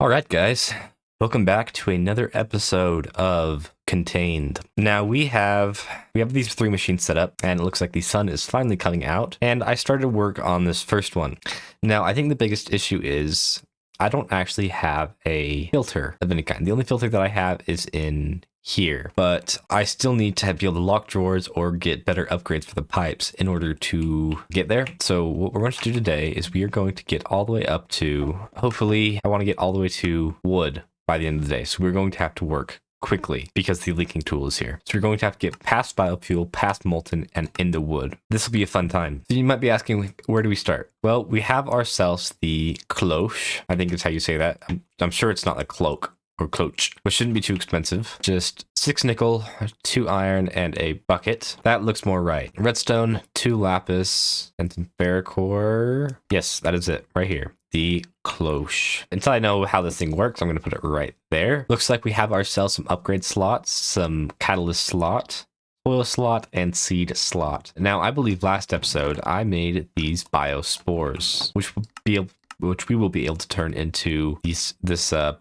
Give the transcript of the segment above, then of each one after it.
All right, guys, welcome back to another episode of Contained. Now we have these three machines set up, and it looks like the sun is finally coming out. And I started work on this first one. Now I think the biggest issue is I don't actually have a filter of any kind. The only filter that I have is in here, but I still need to be able to lock drawers or get better upgrades for the pipes in order to get there. So what we're going to do today is we are going to get all the way up to, hopefully I want to get all the way to wood by the end of the day. So we're going to have to work quickly because the leaking tool is here. So we're going to have to get past biofuel, past molten, and into wood. This will be a fun time. So you might be asking, where do we start? Well, we have ourselves the cloche. I think is how you say that. I'm sure it's not a cloak or cloche, which shouldn't be too expensive. Just 6 nickel, 2 iron, and a bucket. That looks more right. Redstone, 2 lapis, and some ferrocore. Yes, that is it right here. The cloche. Until I know how this thing works, I'm going to put it right there. Looks like we have ourselves some upgrade slots, some catalyst slot, oil slot, and seed slot. Now, I believe last episode I made these biospores, which we will be able to turn into this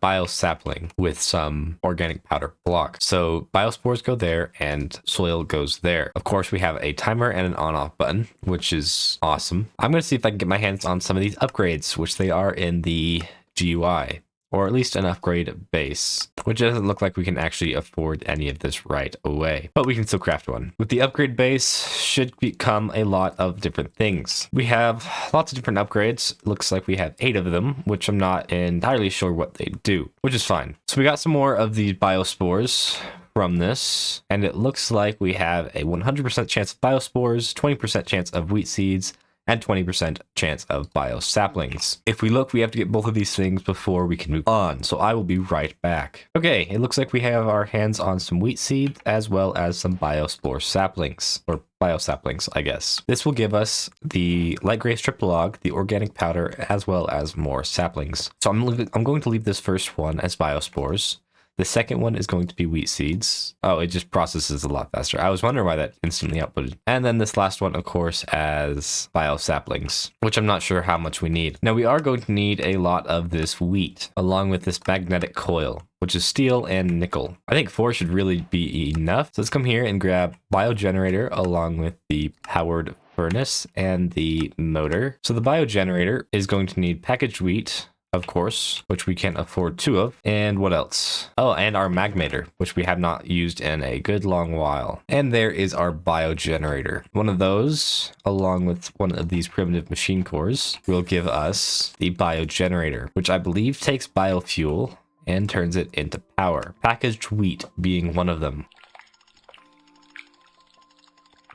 bio sapling with some organic powder block. So biospores go there and soil goes there. Of course, we have a timer and an on-off button, which is awesome. I'm going to see if I can get my hands on some of these upgrades, which they are in the GUI. Or at least an upgrade base, which doesn't look like we can actually afford any of this right away, but we can still craft one. With the upgrade base should become a lot of different things. We have lots of different upgrades. Looks like we have 8 of them, which I'm not entirely sure what they do, which is fine. So we got some more of the biospores from this, and it looks like we have a 100% chance of biospores, 20% chance of wheat seeds, and 20% chance of bio saplings. If we look, we have to get both of these things before we can move on, so I will be right back. Okay, it looks like we have our hands on some wheat seeds as well as some biospore saplings, or bio saplings, I guess. This will give us the light gray strip log, the organic powder, as well as more saplings. So I'm going to leave this first one as biospores. The second one is going to be wheat seeds. Oh, it just processes a lot faster. I was wondering why that instantly outputted. And then this last one, of course, as bio saplings, which I'm not sure how much we need. Now, we are going to need a lot of this wheat, along with this magnetic coil, which is steel and nickel. I think 4 should really be enough. So let's come here and grab biogenerator along with the powered furnace and the motor. So the biogenerator is going to need packaged wheat, of course, which we can't afford 2 of. And what else? Oh, and our magmator, which we have not used in a good long while. And there is our biogenerator. One of those, along with one of these primitive machine cores, will give us the biogenerator, which I believe takes biofuel and turns it into power. Packaged wheat being one of them.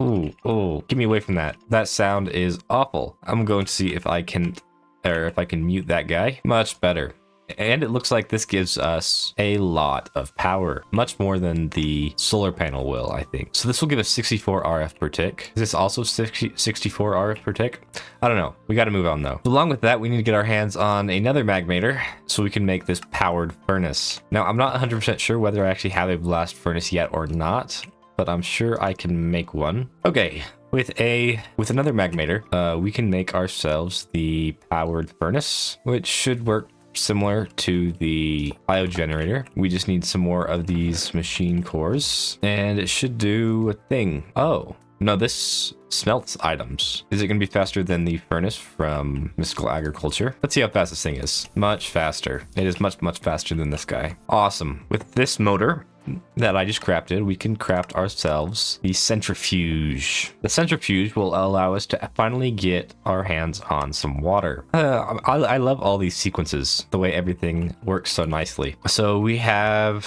Ooh, get me away from that. That sound is awful. I'm going to see if I can mute that guy. Much better. And it looks like this gives us a lot of power, much more than the solar panel will, I think. So this will give us 64 RF per tick. Is this also 64 RF per tick? I don't know. We got to move on though. Along with that, we need to get our hands on another magmator so we can make this powered furnace. Now, I'm not 100% sure whether I actually have a blast furnace yet or not, but I'm sure I can make one. Okay. With another magmator, we can make ourselves the powered furnace, which should work similar to the biogenerator. We just need some more of these machine cores, and it should do a thing. Oh, no, this smelts items. Is it going to be faster than the furnace from Mystical Agriculture? Let's see how fast this thing is. Much faster. It is much, much faster than this guy. Awesome. With this motor that I just crafted, we can craft ourselves the centrifuge. The centrifuge will allow us to finally get our hands on some water. I love all these sequences, the way everything works so nicely. So we grab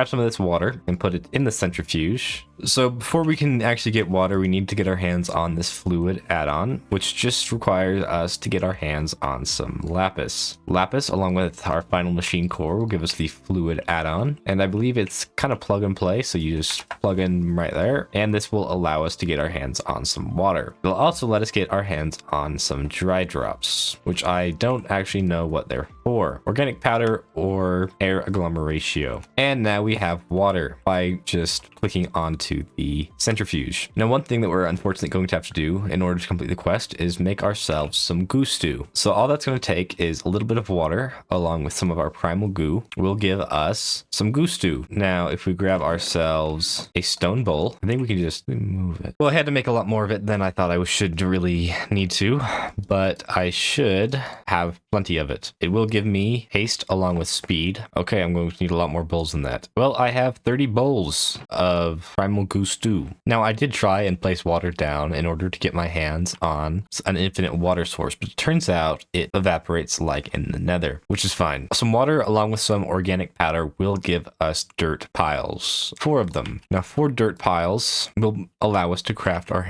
some of this water and put it in the centrifuge. So before we can actually get water, we need to get our hands on this fluid add-on, which just requires us to get our hands on some lapis. Lapis, along with our final machine core, will give us the fluid add-on, and I believe it's kind of plug and play. So you just plug in right there, and this will allow us to get our hands on some water. It'll also let us get our hands on some dry drops, which I don't actually know what they're for. Organic powder or air agglomeratio. And now we have water by just clicking onto the centrifuge. Now, one thing that we're unfortunately going to have to do in order to complete the quest is make ourselves some goo stew. So all that's going to take is a little bit of water along with some of our primal goo will give us some goo stew. Now, if we grab ourselves a stone bowl, I think we can just move it. Well, I had to make a lot more of it than I thought I should really need to, but I should have plenty of it. It will give me haste along with speed. Okay, I'm going to need a lot more bowls than that. Well, I have 30 bowls of primal goo stew. Now, I did try and place water down in order to get my hands on an infinite water source, but it turns out it evaporates like in the nether, which is fine. Some water along with some organic powder will give us dirt piles, 4 of them. Now, 4 dirt piles will allow us to craft our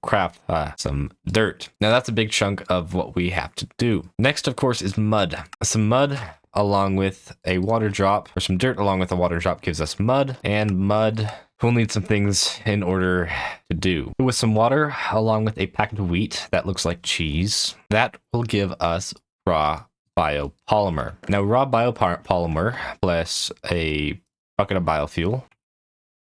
craft some dirt. Now, that's a big chunk of what we have to do. Next, of course, is mud. Some mud along with a water drop, or some dirt along with a water drop gives us mud, and mud we'll need some things in order to do. With some water along with a packet of wheat that looks like cheese, that will give us raw biopolymer. Now, raw biopolymer plus a bucket of biofuel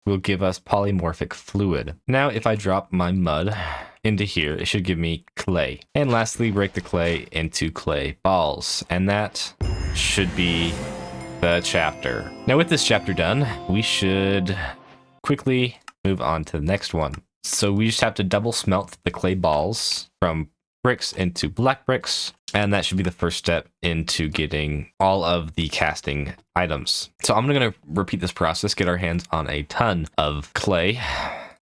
will give us polymorphic fluid. Now, if I drop my mud into here, it should give me clay. And lastly, break the clay into clay balls. And that should be the chapter. Now, with this chapter done, we should quickly move on to the next one. So we just have to double smelt the clay balls from bricks into black bricks, and that should be the first step into getting all of the casting items. So I'm going to repeat this process, get our hands on a ton of clay,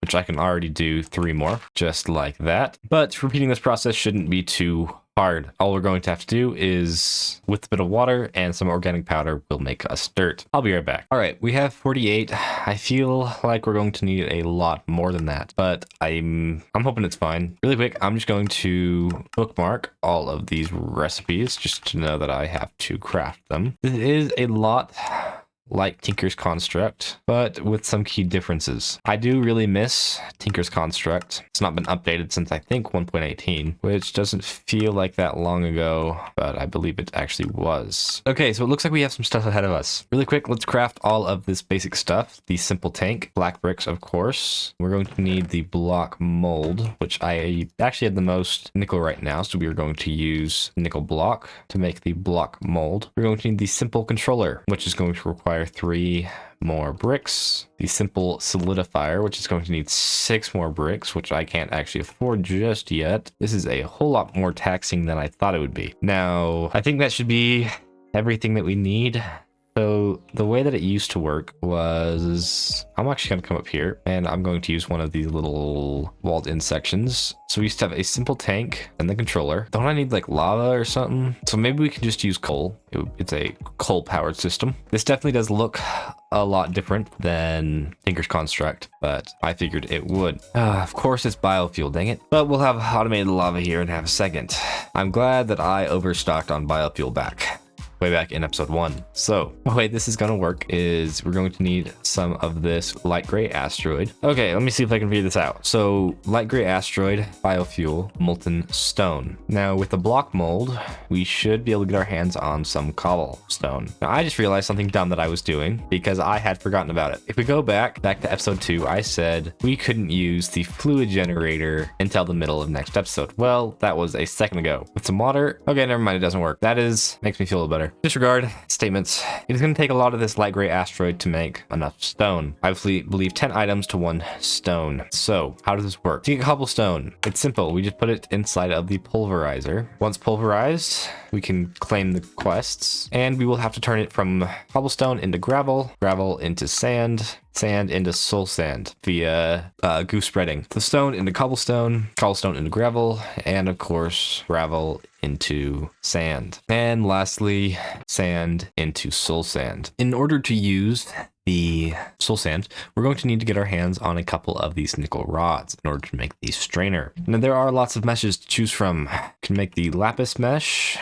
which I can already do 3 more, just like that. But repeating this process shouldn't be too hard. All we're going to have to do is, with a bit of water and some organic powder, will make us dirt. I'll be right back. All right, we have 48. I feel like we're going to need a lot more than that, but I'm hoping it's fine. Really quick, I'm just going to bookmark all of these recipes just to know that I have to craft them. This is a lot like Tinker's Construct, but with some key differences. I do really miss Tinker's Construct. It's not been updated since I think 1.18, which doesn't feel like that long ago, but I believe it actually was. Okay, so it looks like we have some stuff ahead of us. Really quick, let's craft all of this basic stuff. The simple tank, black bricks, of course. We're going to need the block mold, which I actually have the most nickel right now, so we are going to use nickel block to make the block mold. We're going to need the simple controller, which is going to require 3 more bricks. The simple solidifier, which is going to need 6 more bricks, which I can't actually afford just yet. This is a whole lot more taxing than I thought it would be. Now, I think that should be everything that we need. So the way that it used to work was, I'm actually going to come up here and I'm going to use one of these little walled in sections. So we used to have a simple tank and the controller. Don't I need like lava or something? So maybe we can just use coal. It's a coal powered system. This definitely does look a lot different than Tinker's Construct, but I figured it would. Of course it's biofuel, dang it. But we'll have automated lava here in half a second. I'm glad that I overstocked on biofuel way back in episode 1. So the way this is going to work is we're going to need some of this light gray asteroid. Okay, let me see if I can figure this out. So light gray asteroid, biofuel, molten stone. Now with the block mold, we should be able to get our hands on some cobblestone. Now I just realized something dumb that I was doing because I had forgotten about it. If we go back to episode 2, I said we couldn't use the fluid generator until the middle of next episode. Well, that was a second ago. With some water, okay, never mind, it doesn't work. That makes me feel a little better. Disregard statements. It is going to take a lot of this light gray asteroid to make enough stone. I believe 10 items to 1 stone. So how does this work? To get cobblestone, it's simple. We just put it inside of the pulverizer. Once pulverized, we can claim the quests, and we will have to turn it from cobblestone into gravel, gravel into sand, sand into soul sand via goo spreading. The stone into cobblestone, cobblestone into gravel, and of course gravel into sand. And lastly, sand into soul sand. In order to use the soul sand, we're going to need to get our hands on a couple of these nickel rods in order to make the strainer. Now there are lots of meshes to choose from. You can make the lapis mesh,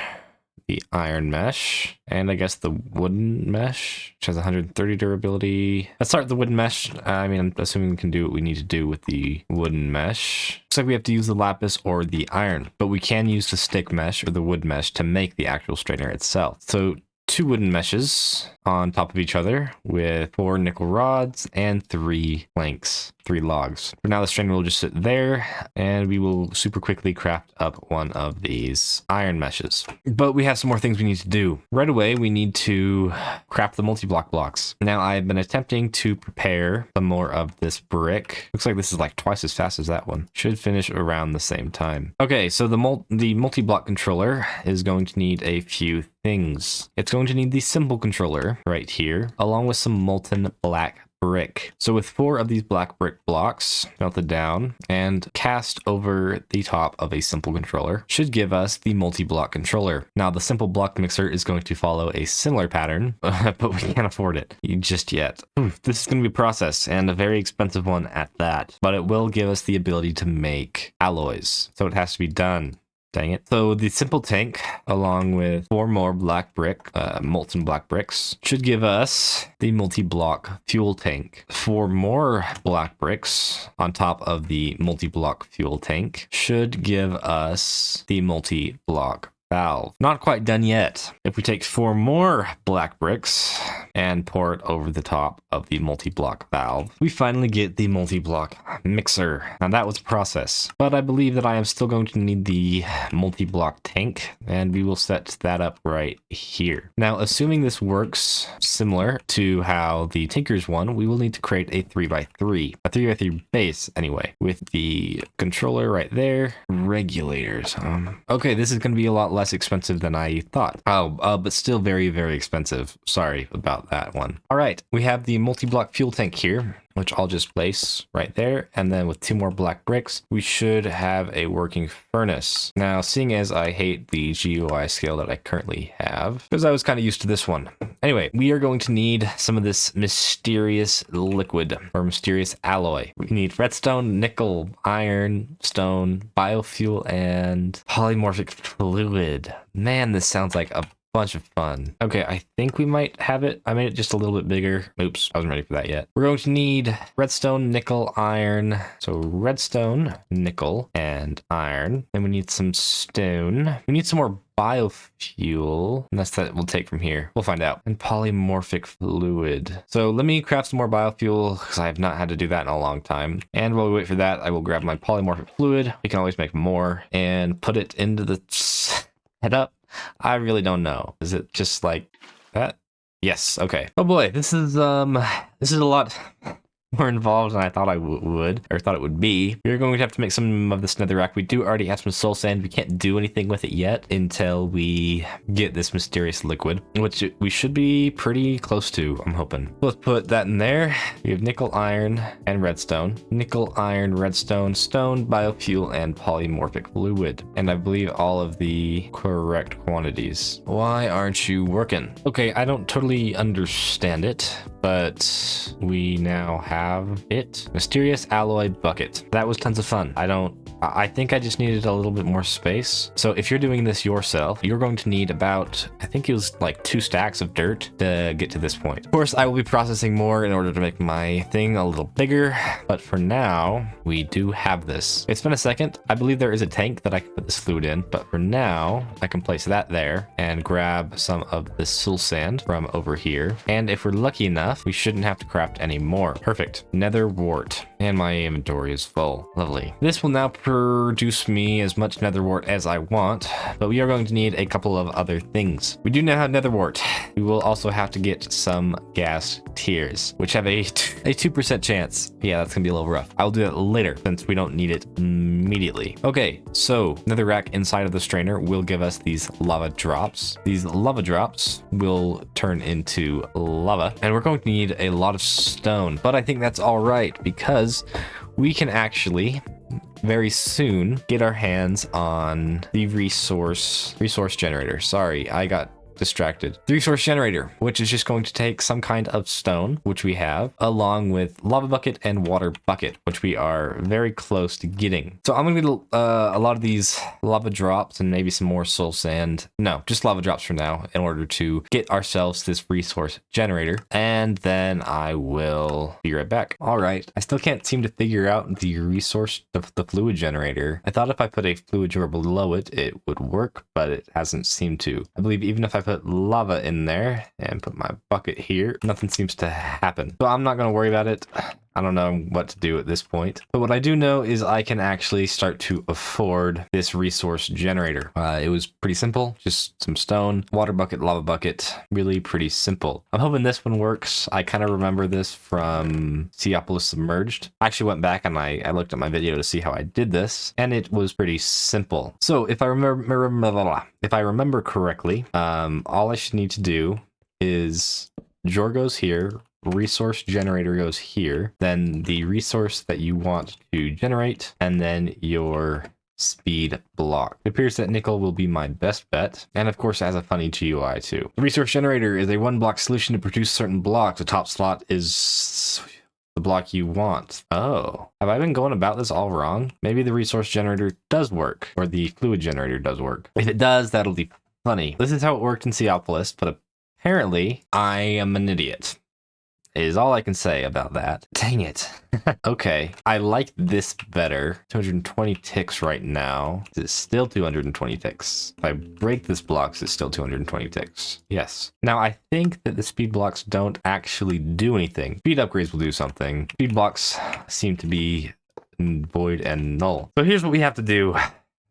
the iron mesh, and I guess the wooden mesh, which has 130 durability. Let's start with the wooden mesh. I mean, I'm assuming we can do what we need to do with the wooden mesh. Looks like we have to use the lapis or the iron, but we can use the stick mesh or the wood mesh to make the actual strainer itself. So 2 wooden meshes on top of each other with 4 nickel rods and 3 planks, 3 logs. For now, the strainer will just sit there, and we will super quickly craft up one of these iron meshes. But we have some more things we need to do. Right away, we need to craft the multi-block blocks. Now, I've been attempting to prepare some more of this brick. Looks like this is like twice as fast as that one. Should finish around the same time. Okay, so the multi-block controller is going to need a few things. It's going to need the simple controller right here, along with some molten black brick. So with 4 of these black brick blocks melted down and cast over the top of a simple controller should give us the multi-block controller. Now the simple block mixer is going to follow a similar pattern, but we can't afford it just yet. This is going to be a process, and a very expensive one at that, but it will give us the ability to make alloys. So it has to be done. Dang it. So the simple tank, along with 4 more black brick, molten black bricks, should give us the multi-block fuel tank. 4 more black bricks on top of the multi-block fuel tank should give us the multi-block valve. Not quite done yet. If we take 4 more black bricks and pour it over the top of the multi-block valve, we finally get the multi-block mixer. Now that was a process, but I believe that I am still going to need the multi-block tank, and we will set that up right here. Now, assuming this works similar to how the Tinker's one, we will need to create a 3x3, a 3x3 base anyway, with the controller right there, regulators. Okay, this is going to be a lot less expensive than I thought. But still very, very expensive. Sorry about that one. All right, we have the multi-block fuel tank here, which I'll just place right there. And then with 2 more black bricks, we should have a working furnace. Now, seeing as I hate the GUI scale that I currently have, because I was kind of used to this one. Anyway, we are going to need some of this mysterious liquid or mysterious alloy. We need redstone, nickel, iron, stone, biofuel, and polymorphic fluid. Man, this sounds like a bunch of fun. Okay, I think we might have it. I made it just a little bit bigger. Oops, I wasn't ready for that yet. We're going to need redstone, nickel, iron. So redstone, nickel, and iron. Then we need some stone. We need some more biofuel, and that's that we'll take from here. We'll find out. And polymorphic fluid. So let me craft some more biofuel, because I have not had to do that in a long time. And while we wait for that, I will grab my polymorphic fluid. We can always make more and put it into the setup. I really don't know. Is it just like that? Yes. Okay. Oh boy, this is a lot more involved than I thought I would, or thought it would be. We're going to have to make some of this netherrack. We do already have some soul sand. We can't do anything with it yet until we get this mysterious liquid, which we should be pretty close to, I'm hoping. Let's put that in there. We have nickel, iron, and redstone. Nickel, iron, redstone, stone, biofuel, and polymorphic fluid. And I believe all of the correct quantities. Why aren't you working? Okay, I don't totally understand it, but we now have it. Mysterious alloy bucket. That was tons of fun. I think I just needed a little bit more space. So if you're doing this yourself, you're going to need about, I think it was like 2 stacks of dirt to get to this point. Of course, I will be processing more in order to make my thing a little bigger, but for now, we do have this. It's been a second. I believe there is a tank that I can put this fluid in, but for now, I can place that there and grab some of the soul sand from over here. And if we're lucky enough, we shouldn't have to craft any more. Perfect. Nether wart. And my inventory is full. Lovely. This will now produce me as much nether wart as I want, but we are going to need a couple of other things. We do now have nether wart. We will also have to get some gas tiers, which have a 2% chance. Yeah, that's gonna be a little rough. I'll do that later since we don't need it immediately. Okay, so netherrack inside of the strainer will give us these lava drops. These lava drops will turn into lava, and we're going to need a lot of stone, but I think that's all right because we can actually very soon get our hands on the resource generator. Sorry, I got distracted. The resource generator, which is just going to take some kind of stone, which we have, along with lava bucket and water bucket, which we are very close to getting. So I'm going to get a lot of these lava drops and maybe some more soul sand. No, just lava drops for now in order to get ourselves this resource generator. And then I will be right back. All right. I still can't seem to figure out the resource, the fluid generator. I thought if I put a fluid jar below it, it would work, but it hasn't seemed to. I believe even if I put lava in there and put my bucket here, nothing seems to happen. So I'm not going to worry about it. I don't know what to do at this point. But what I do know is I can actually start to afford this resource generator. It was pretty simple, just some stone, water bucket, lava bucket, really pretty simple. I'm hoping this one works. I kind of remember this from Seapolis Submerged. I actually went back and I looked at my video to see how I did this, and it was pretty simple. So if I remember correctly, all I should need to do is Jor goes here, resource generator goes here, then the resource that you want to generate, and then your speed block. It appears that nickel will be my best bet, and of course it has a funny GUI too. The resource generator is a one block solution to produce certain blocks. The top slot is the block you want. Oh, have I been going about this all wrong? Maybe the resource generator does work, or the fluid generator does work. If it does, that'll be funny. This is how it worked in Seapolis, but apparently I am an idiot. Is all I can say about that. Dang it. Okay, I like this better. 220 ticks right now. It's still 220 ticks. If I break this blocks, it's still 220 ticks. Yes. Now, I think that the speed blocks don't actually do anything. Speed upgrades will do something. Speed blocks seem to be void and null. So here's what we have to do.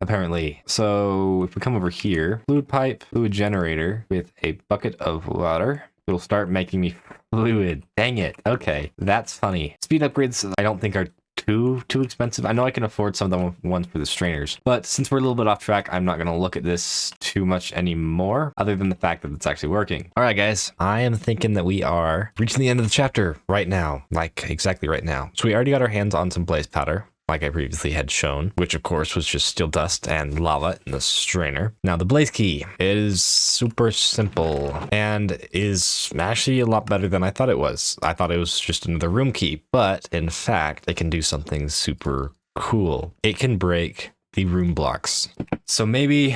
Apparently. So if we come over here, fluid pipe, fluid generator with a bucket of water, it'll start making me fluid. Dang it. Okay, that's funny. Speed upgrades I don't think are too expensive. I know I can afford some of the ones for the strainers, but since we're a little bit off track, I'm not going to look at this too much anymore, other than the fact that it's actually working. All right, guys, I am thinking that we are reaching the end of the chapter right now, like exactly right now. So we already got our hands on some blaze powder, like I previously had shown, which of course was just steel dust and lava in the strainer. Now the blaze key is super simple and is actually a lot better than I thought it was. I thought it was just another room key, but in fact, it can do something super cool. It can break the room blocks. So maybe,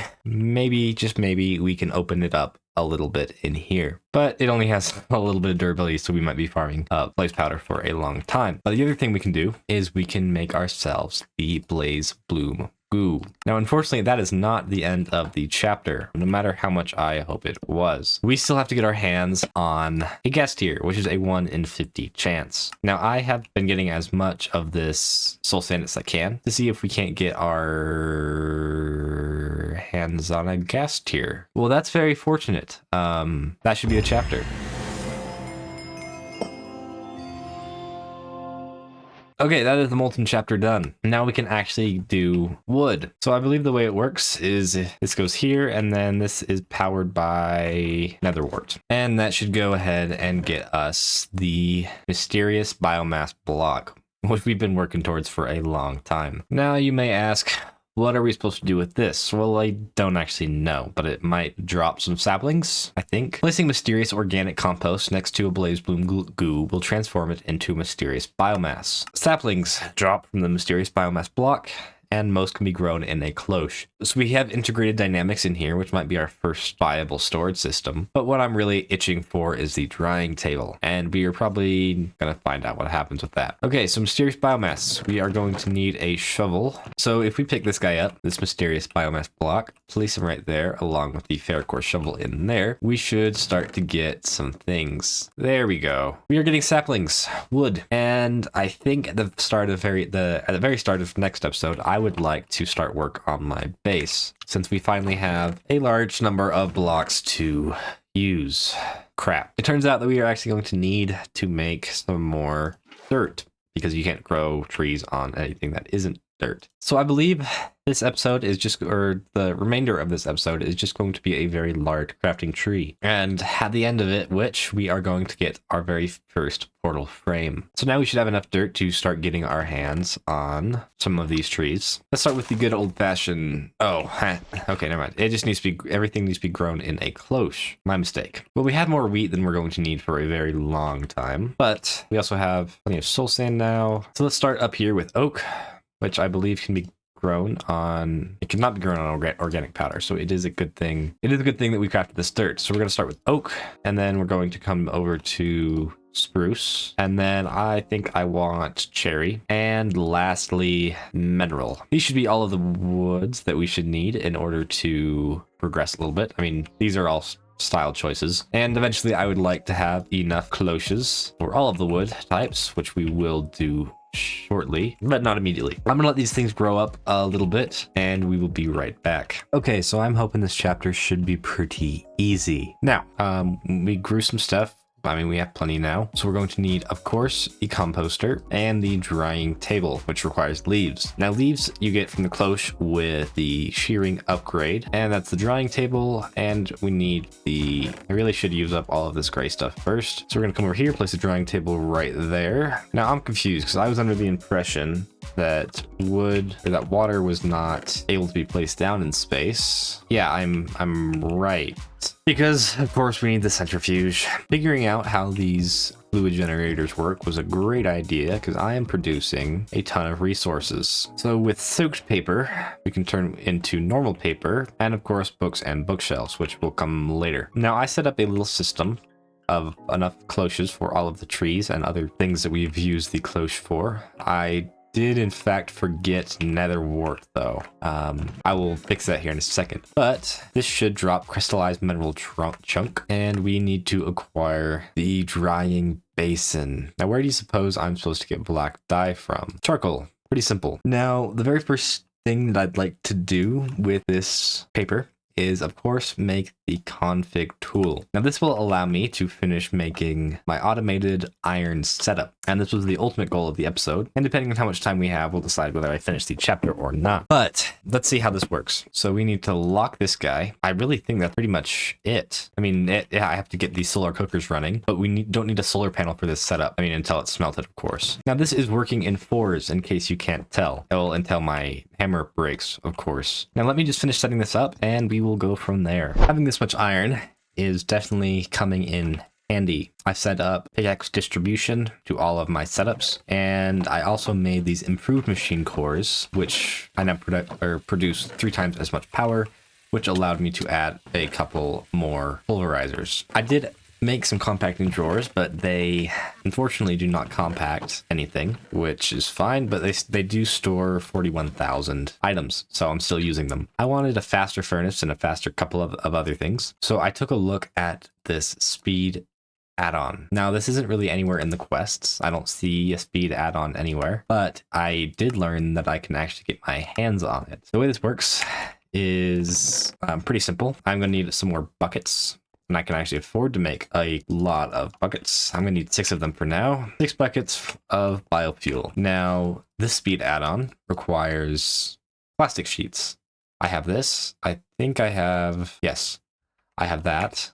just maybe we can open it up a little bit in here, but it only has a little bit of durability, so we might be farming blaze powder for a long time. But the other thing we can do is we can make ourselves the blaze bloom goo. Now, unfortunately, that is not the end of the chapter, no matter how much I hope it was. We still have to get our hands on a guest tier, which is a 1 in 50 chance. Now, I have been getting as much of this soul sand as I can to see if we can't get our hands on a guest tier. Well, that's very fortunate. That should be a chapter. Okay, that is the molten chapter done. Now we can actually do wood. So I believe the way it works is this goes here, and then this is powered by netherwort. And that should go ahead and get us the mysterious biomass block, which we've been working towards for a long time. Now you may ask, what are we supposed to do with this? Well, I don't actually know, but it might drop some saplings, I think. Placing mysterious organic compost next to a blaze bloom goo will transform it into mysterious biomass. Saplings drop from the mysterious biomass block, and most can be grown in a cloche. So we have integrated dynamics in here, which might be our first viable storage system. But what I'm really itching for is the drying table, and we are probably gonna find out what happens with that. Okay, so mysterious biomass. We are going to need a shovel. So if we pick this guy up, this mysterious biomass block, place him right there, along with the ferrocore shovel in there, we should start to get some things. There we go. We are getting saplings, wood, and I think at the very start of next episode, I would like to start work on my base, since we finally have a large number of blocks to use. Crap. It turns out that we are actually going to need to make some more dirt, because you can't grow trees on anything that isn't dirt. So I believe this episode is just, or the remainder of this episode is just going to be a very large crafting tree. And at the end of it, which we are going to get our very first portal frame. So now we should have enough dirt to start getting our hands on some of these trees. Let's start with the good old fashioned, okay, never mind. It just needs to be, everything needs to be grown in a cloche. My mistake. Well, we have more wheat than we're going to need for a very long time, but we also have plenty of soul sand now. So let's start up here with oak, which I believe can be grown on, it cannot be grown on organic powder, so it is a good thing. It is a good thing that we crafted this dirt. So we're going to start with oak, and then we're going to come over to spruce, and then I think I want cherry, and lastly mineral. These should be all of the woods that we should need in order to progress a little bit. I mean, these are all style choices, and eventually I would like to have enough cloches for all of the wood types, which we will do shortly, but not immediately. I'm gonna let these things grow up a little bit, and we will be right back. Okay, so I'm hoping this chapter should be pretty easy. Now, we grew some stuff. I mean, we have plenty now. So we're going to need, of course, the composter and the drying table, which requires leaves. Now, leaves you get from the cloche with the shearing upgrade, and that's the drying table. And we need the, I really should use up all of this gray stuff first. So we're gonna come over here, place the drying table right there. Now I'm confused because I was under the impression that wood, or that water was not able to be placed down in space. Yeah, I'm right. Because, of course, we need the centrifuge. Figuring out how these fluid generators work was a great idea because I am producing a ton of resources. So with soaked paper, we can turn into normal paper, and of course, books and bookshelves, which will come later. Now, I set up a little system of enough cloches for all of the trees and other things that we've used the cloche for. I did in fact forget nether wart though. I will fix that here in a second, but this should drop crystallized mineral chunk, and we need to acquire the drying basin. Now, where do you suppose I'm supposed to get black dye from? Charcoal. Pretty simple. Now, the very first thing that I'd like to do with this paper is, of course, make the config tool. Now, this will allow me to finish making my automated iron setup. And this was the ultimate goal of the episode. And depending on how much time we have, we'll decide whether I finish the chapter or not. But let's see how this works. So we need to lock this guy. I really think that's pretty much it. I mean, yeah, I have to get these solar cookers running, but we don't need a solar panel for this setup. I mean, until it's smelted, of course. Now, this is working in 4s in case you can't tell. Well, until my hammer breaks, of course. Now, let me just finish setting this up and we will go from there. Having this much iron is definitely coming in handy. I set up pickaxe distribution to all of my setups, and I also made these improved machine cores, which I now produce 3 times as much power, which allowed me to add a couple more pulverizers. I did make some compacting drawers, but they unfortunately do not compact anything, which is fine, but they do store 41,000 items, so I'm still using them. I wanted a faster furnace and a faster couple of other things, so I took a look at this speed add-on. Now, this isn't really anywhere in the quests. I don't see a speed add-on anywhere, but I did learn that I can actually get my hands on it. The way this works is pretty simple. I'm going to need some more buckets, and I can actually afford to make a lot of buckets. I'm going to need 6 of them for now. 6 buckets of biofuel. Now, this speed add-on requires plastic sheets. I have this. I think I have, yes, I have that.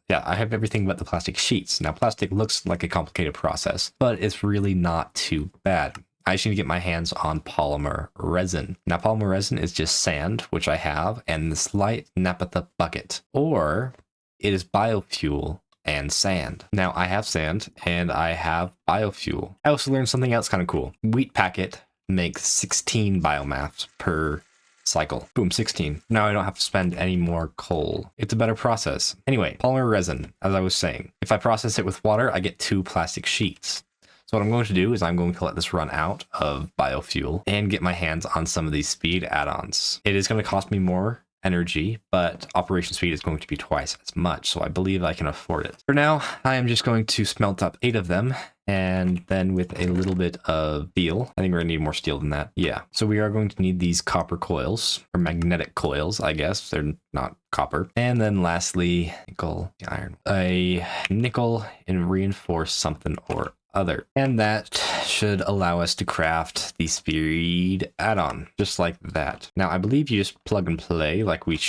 Yeah, I have everything but the plastic sheets. Now, plastic looks like a complicated process, but it's really not too bad. I just need to get my hands on polymer resin. Now, polymer resin is just sand, which I have, and this light naphtha bucket, or it is biofuel and sand. Now, I have sand and I have biofuel. I also learned something else kind of cool. Wheat packet makes 16 biomass per cycle. Boom, 16. Now I don't have to spend any more coal. It's a better process. Anyway, polymer resin, as I was saying, if I process it with water, I get 2 plastic sheets. So what I'm going to do is I'm going to let this run out of biofuel and get my hands on some of these speed add-ons. It is going to cost me more energy, but operation speed is going to be twice as much, so I believe I can afford it. For now, I am just going to smelt up 8 of them, and then with a little bit of steel, I think we're gonna need more steel than that. Yeah, so we are going to need these copper coils, or magnetic coils, I guess. They're not copper. And then lastly, nickel, iron. A nickel and reinforce something or other. And that should allow us to craft the speed add-on, just like that. Now, I believe you just plug and play like we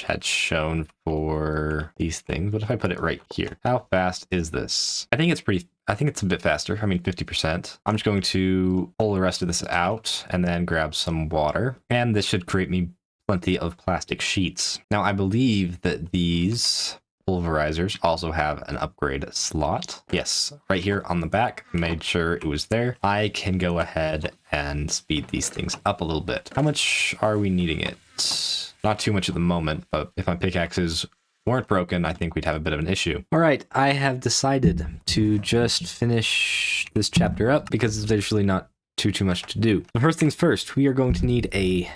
had shown for these things. What if I put it right here? How fast is this? I think it's a bit faster. I mean, 50%. I'm just going to pull the rest of this out and then grab some water. And this should create me plenty of plastic sheets. Now, I believe that these pulverizers also have an upgrade slot. Yes, right here on the back, made sure it was there. I can go ahead and speed these things up a little bit. How much are we needing it? Not too much at the moment, but if my pickaxes weren't broken, I think we'd have a bit of an issue. All right, I have decided to just finish this chapter up because there's really not too much to do. The first things first, we are going to need a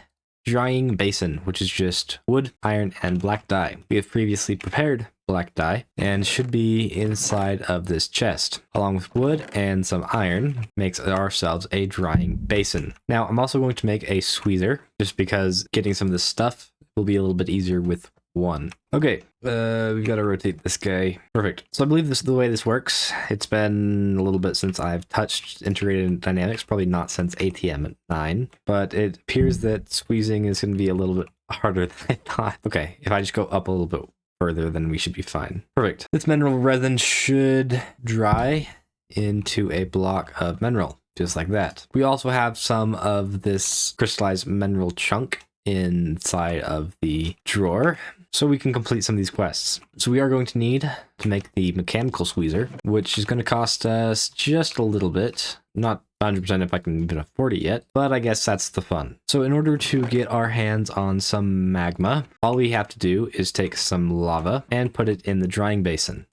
drying basin, which is just wood, iron, and black dye. We have previously prepared black dye and should be inside of this chest. Along with wood and some iron, makes ourselves a drying basin. Now, I'm also going to make a squeezer just because getting some of this stuff will be a little bit easier with one. Okay, we've got to rotate this guy. Perfect. So I believe this is the way this works. It's been a little bit since I've touched integrated dynamics, probably not since ATM 9, but it appears that squeezing is going to be a little bit harder than I thought. Okay, if I just go up a little bit further, then we should be fine. Perfect. This mineral resin should dry into a block of mineral, just like that. We also have some of this crystallized mineral chunk inside of the drawer, so we can complete some of these quests. So we are going to need to make the mechanical squeezer, which is going to cost us just a little bit. Not 100% if I can even afford it yet, but I guess that's the fun. So in order to get our hands on some magma, all we have to do is take some lava and put it in the drying basin.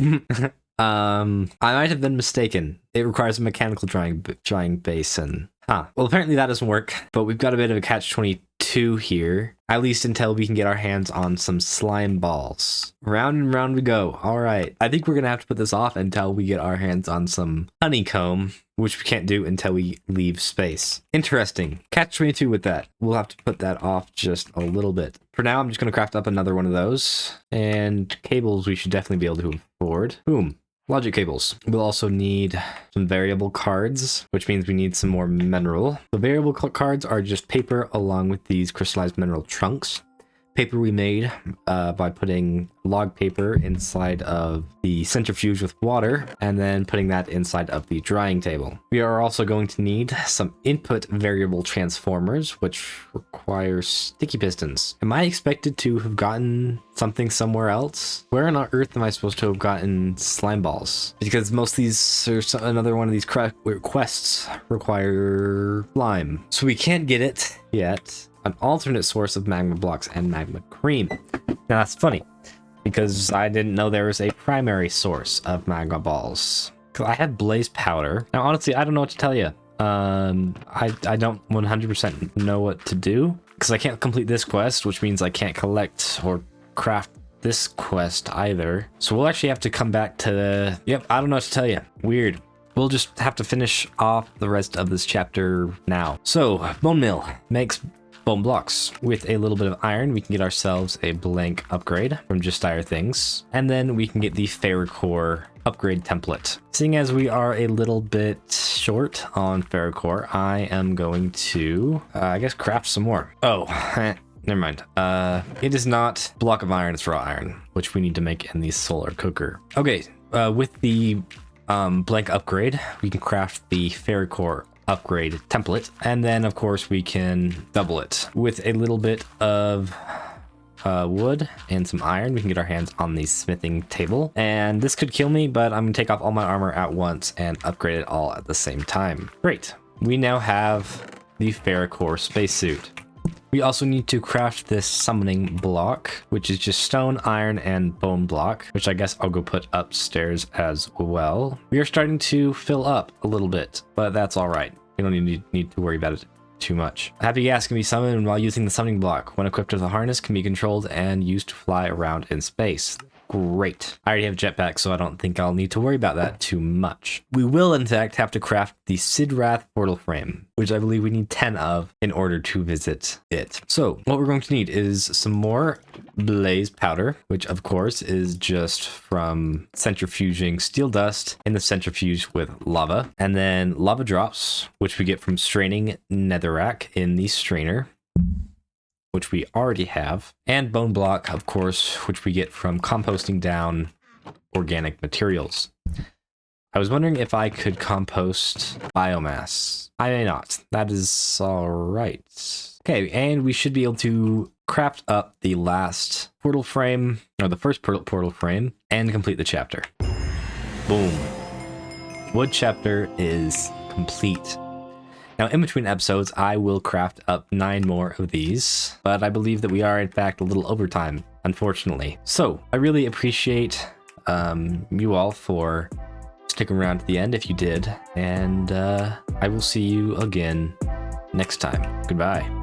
I might have been mistaken. It requires a mechanical drying basin. Huh. Well, apparently that doesn't work, but we've got a bit of a catch-22 here, at least until we can get our hands on some slime balls. Round and round we go. All right. I think we're going to have to put this off until we get our hands on some honeycomb, which we can't do until we leave space. Interesting. Catch-22 with that. We'll have to put that off just a little bit. For now, I'm just going to craft up another one of those. And cables we should definitely be able to afford. Boom. Logic cables. We'll also need some variable cards, which means we need some more mineral. The variable cards are just paper along with these crystallized mineral chunks. Paper we made by putting log paper inside of the centrifuge with water and then putting that inside of the drying table. We are also going to need some input variable transformers, which require sticky pistons. Am I expected to have gotten something somewhere else? Where on earth am I supposed to have gotten slime balls? Because most of these, or another one of these quests require slime. So we can't get it yet. An alternate source of magma blocks and magma cream. Now that's funny, because I didn't know there was a primary source of magma balls. I had blaze powder. Now honestly, I don't know what to tell you. I don't 100% know what to do, because I can't complete this quest, which means I can't collect or craft this quest either. So we'll actually have to come back to yep, I don't know what to tell you. Weird. We'll just have to finish off the rest of this chapter now. So, bone mill makes bone blocks. With a little bit of iron, we can get ourselves a blank upgrade from Just Dire Things, and then we can get the Ferrocore upgrade template. Seeing as we are a little bit short on Ferrocore, I am going to, I guess, craft some more. Oh, never mind. It is not block of iron, it's raw iron, which we need to make in the solar cooker. Okay, with the blank upgrade, we can craft the Ferrocore upgrade template, and then of course we can double it with a little bit of wood and some iron. We can get our hands on the smithing table, and this could kill me, but I'm gonna take off all my armor at once and upgrade it all at the same time. Great, we now have the Ferrocore spacesuit. We also need to craft this summoning block, which is just stone, iron, and bone block, which I guess I'll go put upstairs as well. We are starting to fill up a little bit, but that's all right. We don't need to worry about it too much. A happy gas can be summoned while using the summoning block. When equipped with a harness, can be controlled and used to fly around in space. Great. I already have jetpack, so I don't think I'll need to worry about that too much. We will, in fact, have to craft the Sidrath portal frame, which I believe we need 10 of in order to visit it. So what we're going to need is some more blaze powder, which of course is just from centrifuging steel dust in the centrifuge with lava, and then lava drops, which we get from straining netherrack in the strainer, which we already have, and bone block, of course, which we get from composting down organic materials. I was wondering if I could compost biomass. I may not. That is all right. Okay, and we should be able to craft up the last portal frame, or the first portal frame, and complete the chapter. Boom. Wood chapter is complete. Now, in between episodes, I will craft up 9 more of these, but I believe that we are, in fact, a little over time, unfortunately. So, I really appreciate you all for sticking around to the end if you did, and I will see you again next time. Goodbye.